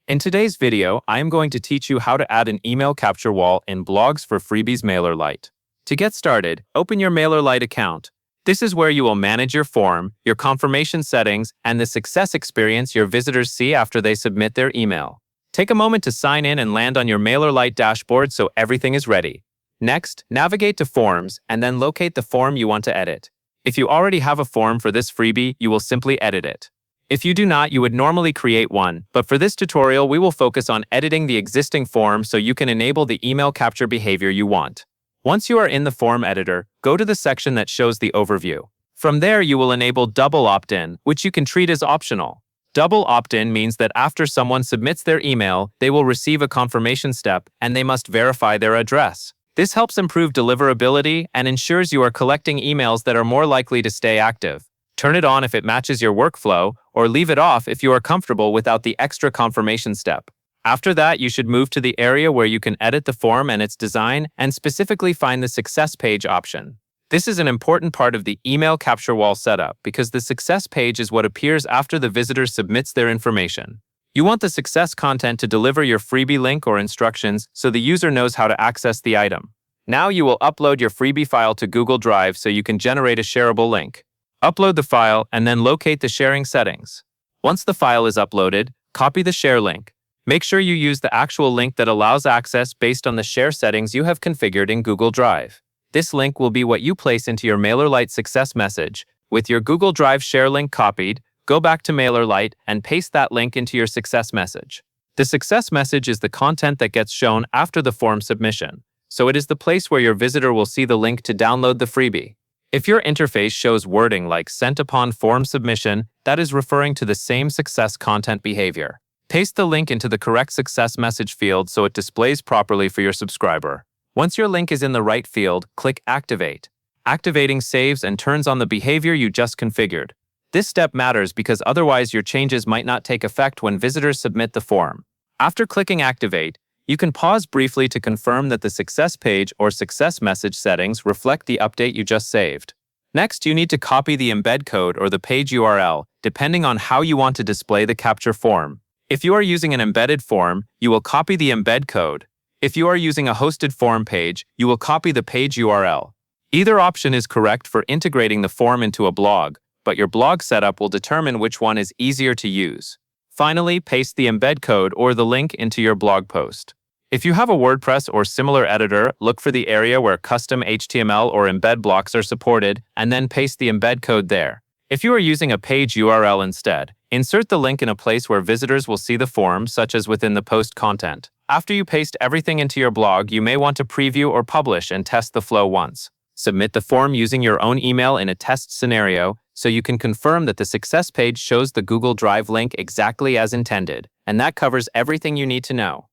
In today's video, I am going to teach you how to add an email capture wall in Blogs for Freebies Mailerlite. To get started, open your Mailerlite account. This is where you will manage your form, your confirmation settings, and the success experience your visitors see after they submit their email. Take a moment to sign in and land on your Mailerlite dashboard so everything is ready. Next, navigate to Forms and then locate the form you want to edit. If you already have a form for this freebie, you will simply edit it. If you do not, you would normally create one, but for this tutorial, we will focus on editing the existing form so you can enable the email capture behavior you want. Once you are in the form editor, go to the section that shows the overview. From there, you will enable double opt-in, which you can treat as optional. Double opt-in means that after someone submits their email, they will receive a confirmation step and they must verify their address. This helps improve deliverability and ensures you are collecting emails that are more likely to stay active. Turn it on if it matches your workflow, or leave it off if you are comfortable without the extra confirmation step. After that, you should move to the area where you can edit the form and its design and specifically find the success page option. This is an important part of the email capture wall setup because the success page is what appears after the visitor submits their information. You want the success content to deliver your freebie link or instructions so the user knows how to access the item. Now you will upload your freebie file to Google Drive so you can generate a shareable link. Upload the file and then locate the sharing settings. Once the file is uploaded, copy the share link. Make sure you use the actual link that allows access based on the share settings you have configured in Google Drive. This link will be what you place into your Mailerlite success message. With your Google Drive share link copied, go back to Mailerlite and paste that link into your success message. The success message is the content that gets shown after the form submission, so it is the place where your visitor will see the link to download the freebie. If your interface shows wording like sent upon form submission, that is referring to the same success content behavior. Paste the link into the correct success message field so it displays properly for your subscriber. Once your link is in the right field, click Activate. Activating saves and turns on the behavior you just configured. This step matters because otherwise your changes might not take effect when visitors submit the form. After clicking Activate, you can pause briefly to confirm that the success page or success message settings reflect the update you just saved. Next, you need to copy the embed code or the page URL, depending on how you want to display the capture form. If you are using an embedded form, you will copy the embed code. If you are using a hosted form page, you will copy the page URL. Either option is correct for integrating the form into a blog, but your blog setup will determine which one is easier to use. Finally, paste the embed code or the link into your blog post. If you have a WordPress or similar editor, look for the area where custom HTML or embed blocks are supported, and then paste the embed code there. If you are using a page URL instead, insert the link in a place where visitors will see the form, such as within the post content. After you paste everything into your blog, you may want to preview or publish and test the flow once. Submit the form using your own email in a test scenario so you can confirm that the success page shows the Google Drive link exactly as intended, and that covers everything you need to know.